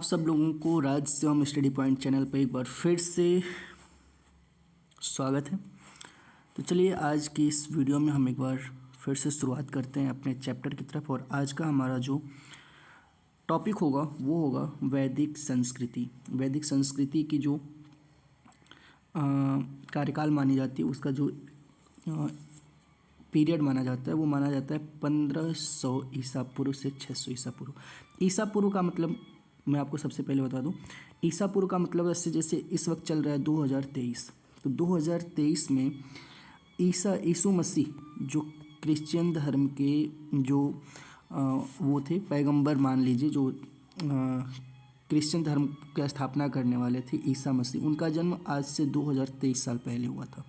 सब लोगों को राजसिवम स्टडी पॉइंट चैनल पर एक बार फिर से स्वागत है। तो चलिए आज की इस वीडियो में हम एक बार फिर से शुरुआत करते हैं अपने चैप्टर की तरफ। और आज का हमारा जो टॉपिक होगा वो होगा वैदिक संस्कृति। वैदिक संस्कृति की जो कार्यकाल मानी जाती है, उसका जो पीरियड माना जाता है वो माना जाता है 1500 ईसा पूर्व से 600 ईसा पूर्व। ईसा पूर्व का मतलब मैं आपको सबसे पहले बता दूं, ईसा पूर्व का मतलब जैसे इस वक्त चल रहा है 2023, तो 2023 में यीशु मसीह जो क्रिश्चियन धर्म के जो वो थे पैगंबर मान लीजिए, जो क्रिश्चियन धर्म की स्थापना करने वाले थे ईसा मसीह, उनका जन्म आज से 2023 साल पहले हुआ था।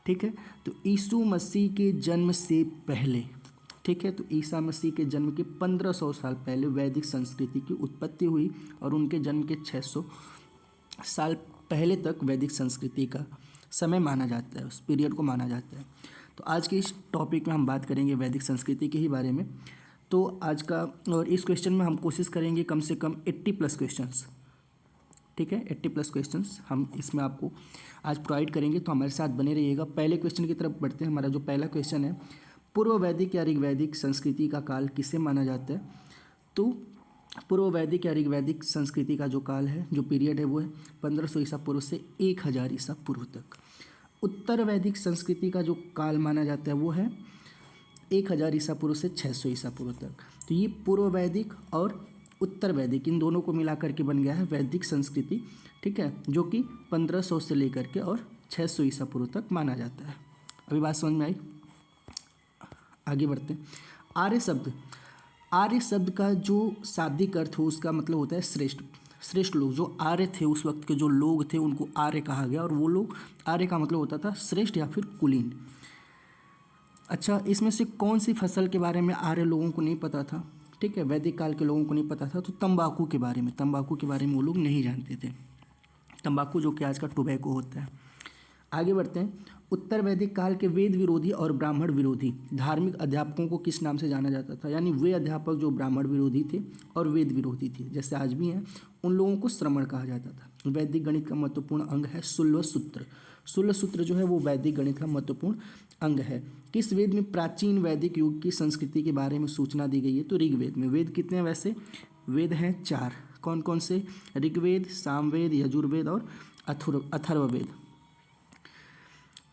ठीक है, तो यीशु मसीह के जन्म से पहले, ठीक है, तो ईसा मसीह के जन्म के 1500 साल पहले वैदिक संस्कृति की उत्पत्ति हुई और उनके जन्म के 600 साल पहले तक वैदिक संस्कृति का समय माना जाता है, उस पीरियड को माना जाता है। तो आज के इस टॉपिक में हम बात करेंगे वैदिक संस्कृति के ही बारे में। तो आज का और इस क्वेश्चन में हम कोशिश करेंगे कम से कम 80+ क्वेश्चंस, ठीक है, 80+ क्वेश्चंस हम इसमें आपको आज प्रोवाइड करेंगे, तो हमारे साथ बने रहिएगा। पहले क्वेश्चन की तरफ बढ़ते हैं। हमारा जो पहला क्वेश्चन है, पूर्व वैदिक या ऋग्वैदिक संस्कृति का काल किसे माना जाता है? तो पूर्व वैदिक या ऋग्वैदिक संस्कृति का जो काल है, जो पीरियड है, वो है 1500 ईसा पूर्व से 1000 ईसा पूर्व तक। उत्तर वैदिक संस्कृति का जो काल माना जाता है वो है 1000 ईसा पूर्व से 600 ईसा पूर्व तक। तो ये पूर्व वैदिक और उत्तर वैदिक इन दोनों को मिला करके बन गया है वैदिक संस्कृति, ठीक है, जो कि 1500 से लेकर के और 600 ईसा पूर्व तक माना जाता है। अभी बात समझ में आई? आगे बढ़ते हैं। आर्य शब्द का जो शाब्दिक अर्थ हो उसका मतलब होता है श्रेष्ठ। श्रेष्ठ लोग, जो आर्य थे उस वक्त के जो लोग थे उनको आर्य कहा गया, और वो लोग, आर्य का मतलब होता था श्रेष्ठ या फिर कुलीन। अच्छा, इसमें से कौन सी फसल के बारे में आर्य लोगों को नहीं पता था? ठीक है, वैदिक काल के लोगों को नहीं पता था, तो तंबाकू के बारे में वो लोग नहीं जानते थे। तंबाकू जो कि आज का टोबैको होता है। आगे बढ़ते हैं। उत्तर वैदिक काल के वेद विरोधी और ब्राह्मण विरोधी धार्मिक अध्यापकों को किस नाम से जाना जाता था? यानी वे अध्यापक जो ब्राह्मण विरोधी थे और वेद विरोधी थे, जैसे आज भी हैं, उन लोगों को श्रमण कहा जाता था। वैदिक गणित का महत्वपूर्ण अंग है शुल्व सूत्र। शुल्व सूत्र जो है वो वैदिक गणित का महत्वपूर्ण अंग है। किस वेद में प्राचीन वैदिक युग की संस्कृति के बारे में सूचना दी गई है? तो ऋग्वेद में। वेद कितने हैं वैसे? वेद हैं 4। कौन कौन से? ऋग्वेद, सामवेद, यजुर्वेद और अथर्ववेद।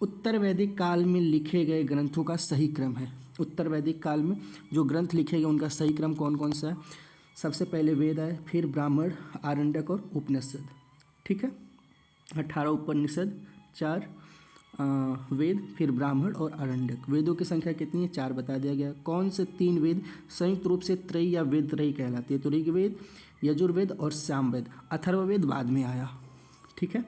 उत्तर वैदिक काल में लिखे गए ग्रंथों का सही क्रम है। उत्तर वैदिक काल में जो ग्रंथ लिखे गए उनका सही क्रम कौन कौन सा है? सबसे पहले वेद है, फिर ब्राह्मण, आरण्यक और उपनिषद। ठीक है, 18 उपनिषद, 4 वेद, फिर ब्राह्मण और आरण्यक। वेदों की संख्या कितनी है? 4 बता दिया गया। कौन से 3 वेद संयुक्त रूप से त्रयी या वेद त्रयी कहलाती है? तो ऋग्वेद, यजुर्वेद और सामवेद। अथर्ववेद बाद में आया। ठीक है।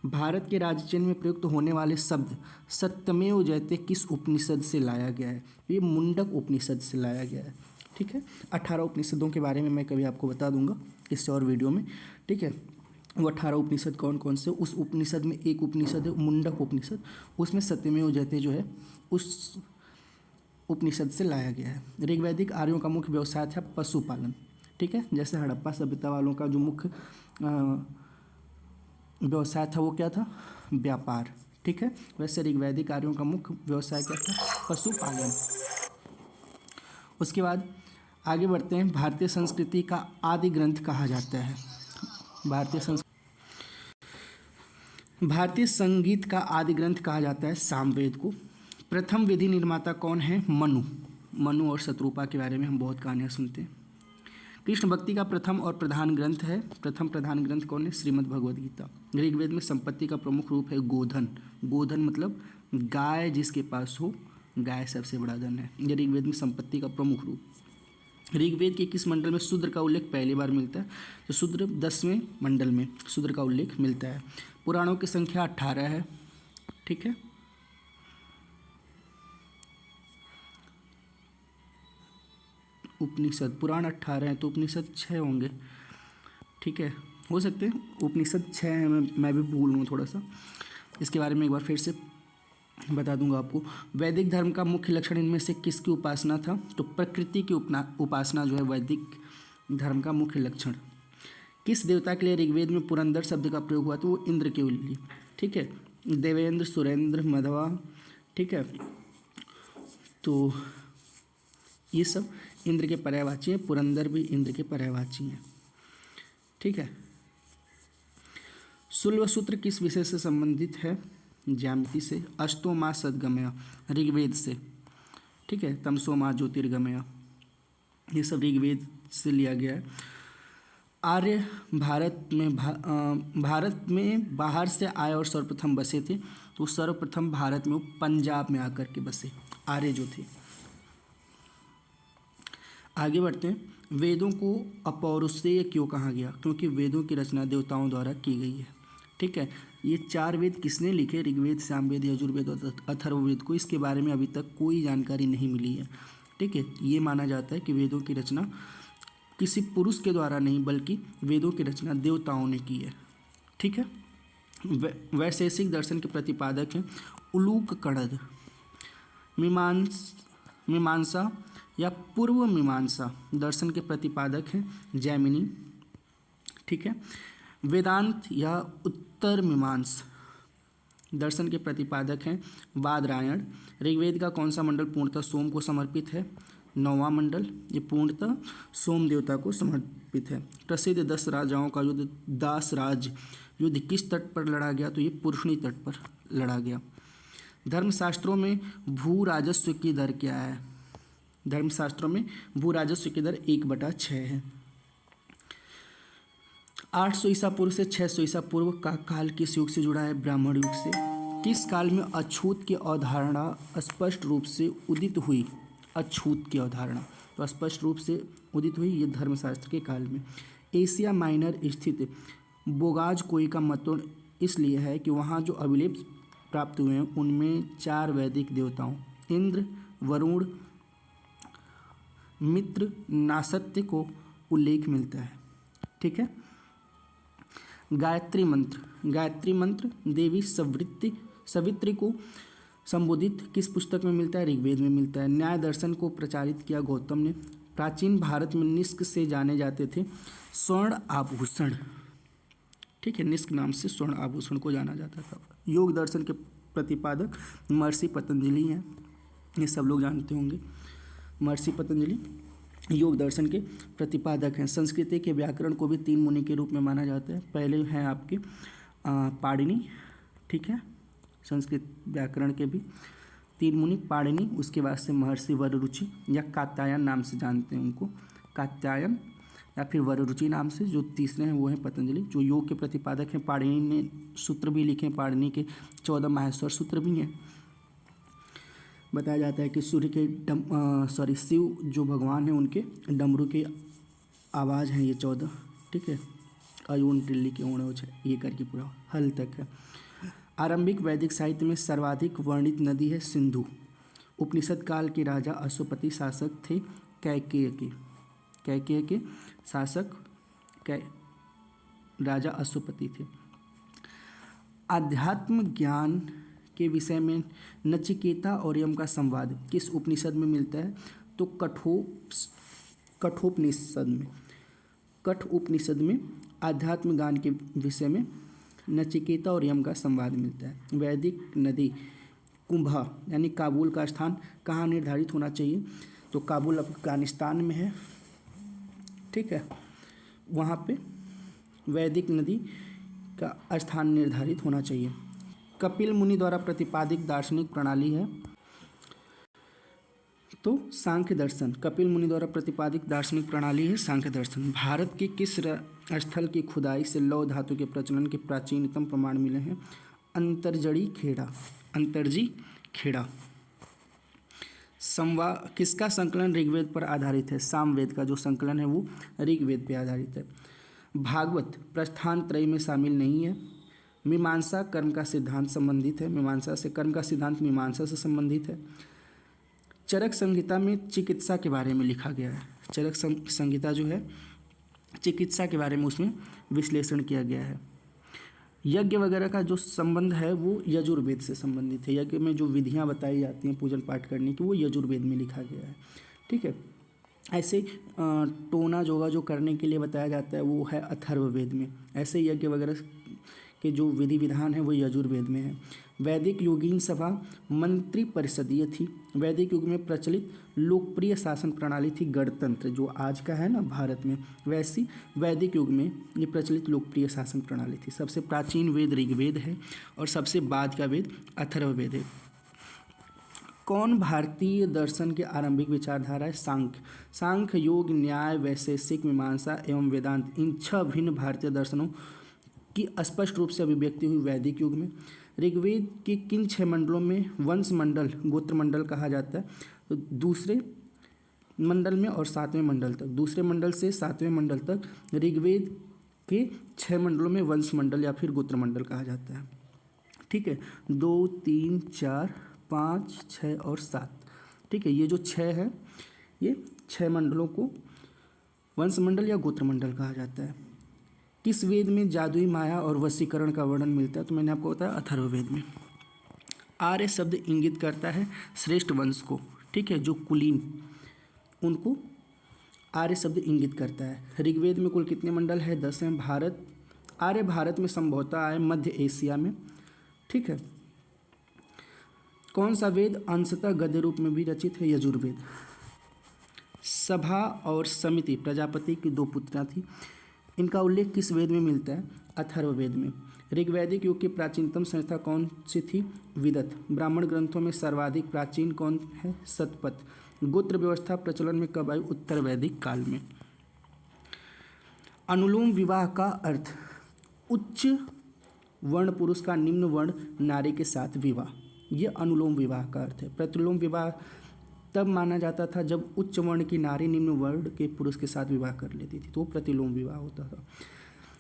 भारत के राज्यचिन्ह में प्रयुक्त होने वाले शब्द सत्यमेव जयते किस उपनिषद से लाया गया है? ये मुंडक उपनिषद से लाया गया है। ठीक है, 18 उपनिषदों के बारे में मैं कभी आपको बता दूंगा किसी और वीडियो में। ठीक है, वो 18 उपनिषद कौन कौन से? उस उपनिषद में एक उपनिषद है मुंडक उपनिषद, उसमें सत्यमेव जयते जो है उस उपनिषद से लाया गया है। ऋग्वैदिक आर्यों का मुख्य व्यवसाय था पशुपालन। ठीक है, जैसे हड़प्पा सभ्यता वालों का जो मुख्य व्यवसाय था वो क्या था? व्यापार। ठीक है, वैसे ऋग्वैदिक आर्यों का मुख्य व्यवसाय क्या था? पशुपालन। उसके बाद आगे बढ़ते हैं। भारतीय संस्कृति का आदि ग्रंथ कहा जाता है। भारतीय संगीत का आदि ग्रंथ कहा जाता है सामवेद को। प्रथम विधि निर्माता कौन है? मनु और शत्रुपा के बारे में हम बहुत कहानियाँ सुनते हैं। कृष्ण भक्ति का प्रथम और प्रधान ग्रंथ है। प्रथम प्रधान ग्रंथ कौन है? श्रीमद् भगवद गीता। ऋग्वेद में संपत्ति का प्रमुख रूप है गोधन। गोधन मतलब गाय जिसके पास हो, गाय सबसे बड़ा धन है। यह ऋग्वेद में संपत्ति का प्रमुख रूप। ऋग्वेद के किस मंडल में शूद्र का उल्लेख पहली बार मिलता है? तो शूद्र 10वें मंडल में शूद्र का उल्लेख मिलता है। पुराणों की संख्या 18 है। ठीक है, उपनिषद पुराण 18 हैं तो उपनिषद 6 होंगे। ठीक है, हो सकते हैं उपनिषद 6 हैं, मैं भी भूल हूँ थोड़ा सा। इसके बारे में एक बार फिर से बता दूंगा आपको। वैदिक धर्म का मुख्य लक्षण इनमें से किसकी उपासना था? तो प्रकृति की उपासना जो है वैदिक धर्म का मुख्य लक्षण। किस देवता के लिए ऋग्वेद में पुरंदर शब्द का प्रयोग हुआ? तो वो इंद्र के लिए। ठीक है, देवेंद्र, सुरेंद्र, मधवा। ठीक है, तो ये सब इंद्र के पर्यायवाची हैं, पुरंदर भी इंद्र के पर्यायवाची हैं। ठीक है, शुल्व सूत्र किस विषय से संबंधित है? ज्यामिति से। अष्टो माह सदगमय ऋग्वेद से। ठीक है, तमसो माह ज्योतिर्गमय, ये सब ऋग्वेद से लिया गया है। आर्य भारत में बाहर से आए और सर्वप्रथम बसे थे, तो सर्वप्रथम भारत में वो पंजाब में आकर के बसे आर्य जो थे। आगे बढ़ते हैं। वेदों को अपौरुषेय क्यों कहा गया? क्योंकि वेदों की रचना देवताओं द्वारा की गई है। ठीक है, ये 4 वेद किसने लिखे? ऋग्वेद, सामवेद, यजुर्वेद और अथर्ववेद को। इसके बारे में अभी तक कोई जानकारी नहीं मिली है। ठीक है, ये माना जाता है कि वेदों की रचना किसी पुरुष के द्वारा नहीं, बल्कि वेदों की रचना देवताओं ने की है। ठीक है, वैशेषिक दर्शन के प्रतिपादक हैं उलूक कणद। मीमांसा या पूर्व मीमांसा दर्शन के प्रतिपादक हैं जैमिनी। ठीक है, वेदांत या उत्तर मीमांस दर्शन के प्रतिपादक हैं बादरायण। ऋग्वेद का कौन सा मंडल पूर्णतः सोम को समर्पित है? 9वां मंडल, ये पूर्णतः सोम देवता को समर्पित है। प्रसिद्ध 10 राजाओं का युद्ध, दासराज युद्ध किस तट पर लड़ा गया? तो ये पुरुषणी तट पर लड़ा गया। धर्मशास्त्रों में भू राजस्व की दर क्या है? धर्मशास्त्रों में भू राजस्व की दर 1/6 है। 800 ईसा पूर्व से 600 ईसा पूर्व का काल किस युग से जुड़ा है? ब्राह्मण युग से। किस काल में अछूत की अवधारणा स्पष्ट रूप से उदित हुई? अछूत की अवधारणा तो स्पष्ट रूप से उदित हुई ये धर्मशास्त्र के काल में। एशिया माइनर स्थित बोगाज कोई का महत्व इसलिए है कि वहाँ जो अभिलेख प्राप्त हुए हैं उनमें 4 वैदिक देवताओं इंद्र, वरुण, मित्र, नासत्य को उल्लेख मिलता है। ठीक है, गायत्री मंत्र देवी सवित्री को संबोधित किस पुस्तक में मिलता है? ऋग्वेद में मिलता है। न्याय दर्शन को प्रचारित किया गौतम ने। प्राचीन भारत में निष्क से जाने जाते थे स्वर्ण आभूषण। ठीक है, निष्क नाम से स्वर्ण आभूषण को जाना जाता था। योग दर्शन के प्रतिपादक महर्षि पतंजलि हैं, ये सब लोग जानते होंगे। महर्षि पतंजलि योग दर्शन के प्रतिपादक हैं। संस्कृत के व्याकरण को भी 3 मुनि के रूप में माना जाता है। पहले हैं आपके पाणिनि। ठीक है, संस्कृत व्याकरण के भी 3 मुनि पाणिनि, उसके बाद से महर्षि वररुचि या कात्यायन नाम से जानते हैं उनको, कात्यायन या फिर वररुचि नाम से। जो तीसरे हैं वो हैं पतंजलि, जो योग के प्रतिपादक हैं। पाणिनि ने सूत्र भी लिखे, पाणिनि के 14 माहेश्वर सूत्र भी हैं। बताया जाता है कि सूर्य के शिव जो भगवान हैं उनके डमरू के आवाज़ हैं ये 14। ठीक है, अयून टिल्ली के ओणोज ये करके पूरा हल तक है। आरंभिक वैदिक साहित्य में सर्वाधिक वर्णित नदी है सिंधु। उपनिषद काल के राजा अश्वपति शासक थे कैकेय के शासक राजा अश्वपति थे। अध्यात्म ज्ञान के विषय में नचिकेता और यम का संवाद किस उपनिषद में मिलता है? तो कठ उपनिषद में आध्यात्म ज्ञान के विषय में नचिकेता और यम का संवाद मिलता है। वैदिक नदी कुंभा यानी काबुल का स्थान कहाँ निर्धारित होना चाहिए? तो काबुल अफगानिस्तान में है। ठीक है, वहाँ पे वैदिक नदी का स्थान निर्धारित होना चाहिए। कपिल मुनि द्वारा प्रतिपादित दार्शनिक प्रणाली है तो सांख्य दर्शन। कपिल मुनि द्वारा प्रतिपादित दार्शनिक प्रणाली है सांख्य दर्शन। भारत के किस स्थल की खुदाई से लौह धातु के प्रचलन के प्राचीनतम प्रमाण मिले हैं? अंतरजी खेड़ा। किसका संकलन ऋग्वेद पर आधारित है? सामवेद का जो संकलन है वो ऋग्वेद पर आधारित है। भागवत प्रस्थान त्रय में शामिल नहीं है। मीमांसा कर्म का सिद्धांत संबंधित है। मीमांसा से कर्म का सिद्धांत मीमांसा से संबंधित है। चरक संहिता में चिकित्सा के बारे में लिखा गया है। चरक संहिता जो है चिकित्सा के बारे में उसमें विश्लेषण किया गया है। यज्ञ वगैरह का जो संबंध है वो यजुर्वेद से संबंधित है। यज्ञ में जो विधियां बताई जाती हैं पूजन पाठ करने की वो यजुर्वेद में लिखा गया है। ठीक है, ऐसे टोना जोगा जो करने के लिए बताया जाता है वो है अथर्ववेद में। ऐसे यज्ञ वगैरह के जो विधि विधान है वो यजुर्वेद में है। वैदिक योगीन सभा मंत्री परिषदीय थी। वैदिक युग में प्रचलित लोकप्रिय शासन प्रणाली थी गणतंत्र, जो आज का है ना भारत में, वैसी वैदिक युग में ये प्रचलित लोकप्रिय शासन प्रणाली थी। सबसे प्राचीन वेद ऋग्वेद है और सबसे बाद का वेद अथर्ववेद है। कौन भारतीय दर्शन के आरंभिक विचारधारा है? सांख्य। सांख्य, योग, न्याय, वैशेषिक, मीमांसा एवं वेदांत, इन 6 भिन्न भारतीय दर्शनों की स्पष्ट रूप से अभिव्यक्ति हुई वैदिक युग में। ऋग्वेद के किन 6 मंडलों में वंश मंडल, गोत्र मंडल कहा जाता है? तो दूसरे मंडल में और 7वें मंडल तक, दूसरे मंडल से 7वें मंडल तक ऋग्वेद के 6 मंडलों में वंश मंडल या फिर गोत्र मंडल कहा जाता है। ठीक है, 2, 3, 4, 5, 6 और 7। ठीक है, ये जो 6 है, ये 6 मंडलों को वंश मंडल या गोत्र मंडल कहा जाता है। किस वेद में जादुई माया और वशीकरण का वर्णन मिलता है? तो मैंने आपको बताया अथर्ववेद में। आर्य शब्द इंगित करता है श्रेष्ठ वंश को। ठीक है, जो कुलीन, उनको आर्य शब्द इंगित करता है। ऋग्वेद में कुल कितने मंडल है? 10 हैं। आर्य भारत में संभवतः आए मध्य एशिया में। ठीक है, कौन सा वेद अंशतः गद्य रूप में भी रचित है? यजुर्वेद। सभा और समिति प्रजापति की 2 पुत्रियां थी। इनका उल्लेख किस वेद में मिलता है? अथर्ववेद में। ऋग्वैदिक युग की प्राचीनतम संस्था कौन सी थी? विदत। ब्राह्मण ग्रंथों में सर्वाधिक प्राचीन कौन है? शतपथ। गोत्र व्यवस्था प्रचलन में कब आई? उत्तर वैदिक काल में। अनुलोम विवाह का अर्थ? उच्च वर्ण पुरुष का निम्न वर्ण नारी के साथ विवाह, ये अनुलोम विवाह का अर्थ है। प्रतिलोम विवाह तब माना जाता था जब उच्च वर्ण की नारी निम्न वर्ण के पुरुष के साथ विवाह कर लेती थी, तो प्रतिलोम विवाह होता था।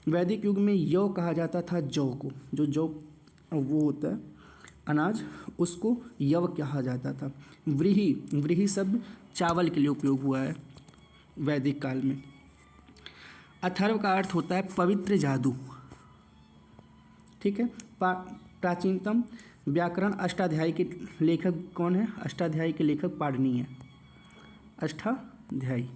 वैदिक युग में यव कहा जाता था जौ को, जो जौ वो होता है अनाज, उसको यव कहा जाता था। व्रीहि शब्द चावल के लिए उपयोग हुआ है वैदिक काल में। अथर्व का अर्थ होता है पवित्र जादू। ठीक है, प्राचीनतम व्याकरण अष्टाध्यायी के लेखक कौन है? अष्टाध्यायी के लेखक पाणिनि है। अष्टाध्यायी।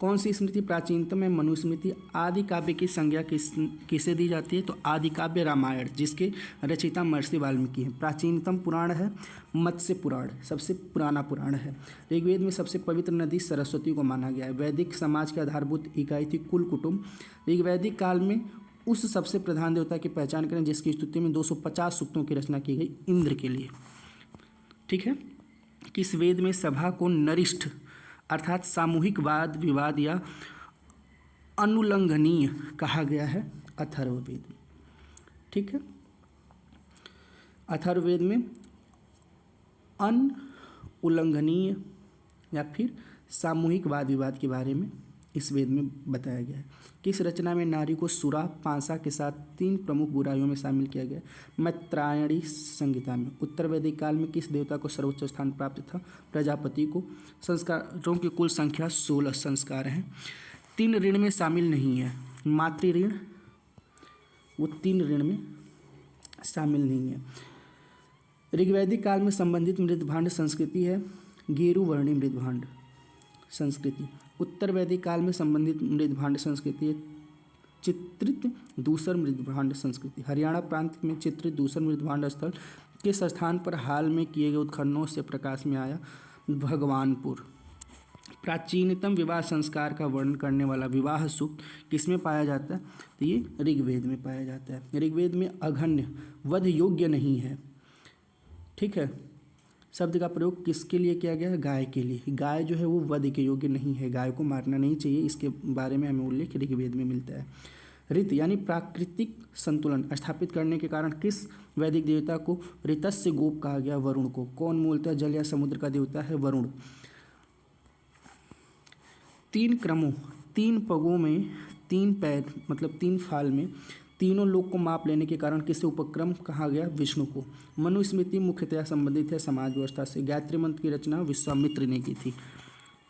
कौन सी स्मृति प्राचीनतम है? मनुस्मृति। आदि काव्य की संज्ञा किसे दी जाती है? तो आदि काव्य रामायण, जिसके रचयिता महर्षि वाल्मीकि हैं। प्राचीनतम पुराण है मत्स्य पुराण, सबसे पुराना पुराण है। ऋग्वेद में सबसे पवित्र नदी सरस्वती को माना गया है। वैदिक समाज की आधारभूत इकाई थी कुल कुटुंब। ऋग्वैदिक काल में उस सबसे प्रधान देवता की पहचान करें जिसकी स्तुति में 250 सूक्तों की रचना की गई, इंद्र के लिए। ठीक है, किस वेद में सभा को नरिष्ठ अर्थात सामूहिक वाद विवाद या अनुल्लंघनीय कहा गया है? अथर्ववेद। ठीक है, अथर्ववेद में अनुल्लंघनीय या फिर सामूहिक वाद विवाद के बारे में इस वेद में बताया गया है। किस रचना में नारी को सुरा पांसा के साथ 3 प्रमुख बुराइयों में शामिल किया गया? मैत्रायणी संहिता में। उत्तर वैदिक काल में किस देवता को सर्वोच्च स्थान प्राप्त था? प्रजापति को। संस्कारों की कुल संख्या 16 संस्कार हैं। 3 ऋण में शामिल नहीं है। मातृ ऋण, वो 3 ऋण में शामिल नहीं है। ऋग्वैदिक काल में संबंधित मृदभांड संस्कृति है गेरुवर्णी मृदभांड संस्कृति। उत्तर वैदिक काल में संबंधित मृदभांड संस्कृति है चित्रित दूसर मृदभांड संस्कृति। हरियाणा प्रांत में चित्रित दूसर मृदभांड स्थल किस स्थान पर हाल में किए गए उत्खननों से प्रकाश में आया? भगवानपुर। प्राचीनतम विवाह संस्कार का वर्णन करने वाला विवाह सूक्त किसमें पाया जाता है? तो ये ऋग्वेद में पाया जाता है। ऋग्वेद में अघन्य वध योग्य नहीं है। ठीक है, शब्द का प्रयोग किसके लिए किया गया है? गाय के लिए। गाय जो है वो वध के योग्य नहीं है, गाय को मारना नहीं चाहिए, इसके बारे में हमें उल्लेख ऋग्वेद में मिलता है। ऋत यानी प्राकृतिक संतुलन स्थापित करने के कारण किस वैदिक देवता को ऋतस्य गोप कहा गया? वरुण को। कौन मूलतः जल या समुद्र का देवता है? वरुण। 3 क्रमों 3 पगों में 3 पैर मतलब 3 फाल में तीनों लोक को माप लेने के कारण किसे उपक्रम कहा गया? विष्णु को। मनुस्मृति मुख्यतया संबंधित है समाज व्यवस्था से। गायत्री मंत्र की रचना विश्वामित्र ने की थी।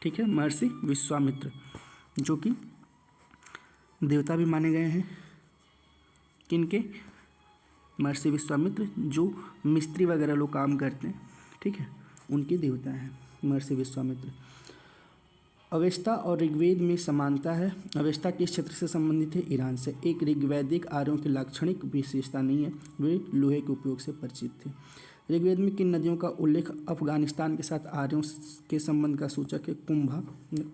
ठीक है, महर्षि विश्वामित्र, जो कि देवता भी माने गए हैं। किनके? महर्षि विश्वामित्र, जो मिस्त्री वगैरह लोग काम करते हैं, ठीक है, उनके देवता हैं। महर्षि विश्वामित्र। अवेस्ता और ऋग्वेद में समानता है। अवेस्ता किस क्षेत्र से संबंधित है? ईरान से। एक ऋग्वैदिक आर्यों की लाक्षणिक विशेषता नहीं है, वे लोहे के उपयोग से परिचित थे। ऋग्वेद में किन नदियों का उल्लेख अफगानिस्तान के साथ आर्यों के संबंध का सूचक है?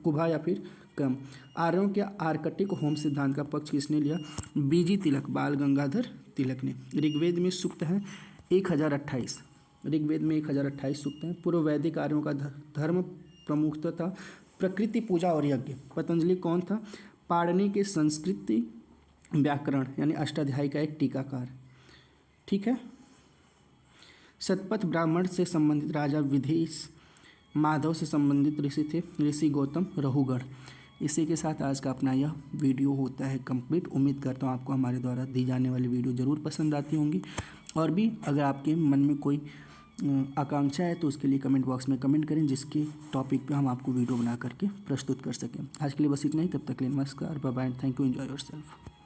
कुभा या फिर कम। आर्यों के आर्कटिक होम सिद्धांत का पक्ष किसने लिया? बीजी तिलक, बाल गंगाधर तिलक ने। ऋग्वेद में सूक्त हैं 1028। ऋग्वेद में 1028 सूक्त हैं। पूर्व वैदिक आर्यों का धर्म प्रमुखता था प्रकृति पूजा और यज्ञ। पतंजलि कौन था? पाणिनि के संस्कृति व्याकरण यानी अष्टाध्यायी का एक टीकाकार। ठीक है। शतपथ ब्राह्मण से संबंधित राजा विदेश माधव से संबंधित ऋषि थे? ऋषि गौतम रहुगढ़। इसी के साथ आज का अपना यह वीडियो होता है कंप्लीट। उम्मीद करता हूँ आपको हमारे द्वारा दी जाने वाली वीडियो ज़रूर पसंद आती होंगी, और भी अगर आपके मन में कोई आकांक्षा है तो उसके लिए कमेंट बॉक्स में कमेंट करें, जिसके टॉपिक पे हम आपको वीडियो बना करके प्रस्तुत कर सकें। आज के लिए बस इतना ही। तब तक के लिए नमस्कार, bye bye, thank you, enjoy yourself.